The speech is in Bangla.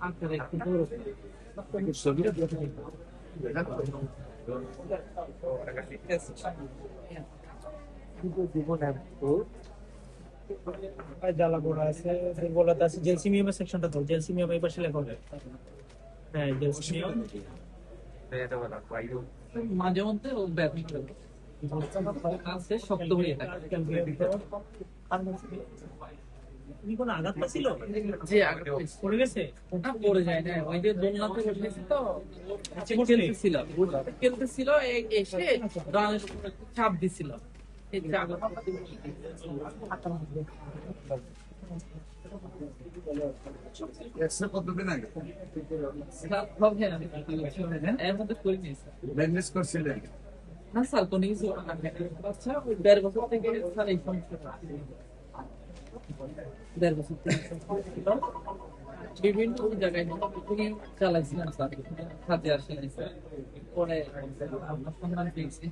আকারে একটু বড়। জ্বালাপোড়া আছে, দুর্বলতা আছে। জেলসিমিয়ামের সেকশনটা তো জেলসিমিয়াম এই পাশে লেখা হবে। হ্যাঁ জেলসিমিয়াম মাঝে মধ্যে ও ব্যাডমিন্টন আছে, শক্ত হয়ে থাকে। তুমি কোনো আঘাত পাচ্ছিল? যে আঘাত পড়ে গেছে না, পড়ে যায় না, ওই যে দোলনাতে বসেছি তো খেলতেছিল, খেলতেছিল এসে রানের উপর চাপ দিছিল, এই চাপ এক্সরে কতদিন আগে হবে এর মধ্যে করে নিয়েছে। ব্যান্ডেজ করছিলেন? না স্যার, কোনো কিছু আচ্ছা, ওই 1.5 বছর থেকে স্যার এই সমস্যাটা, 1.5 বছর থেকে ছিল। বিভিন্ন জায়গায় তিনি চালাইছিলেন স্যার, কাজে আসেন স্যার, পরে আপনার সন্ধান পেয়েছি।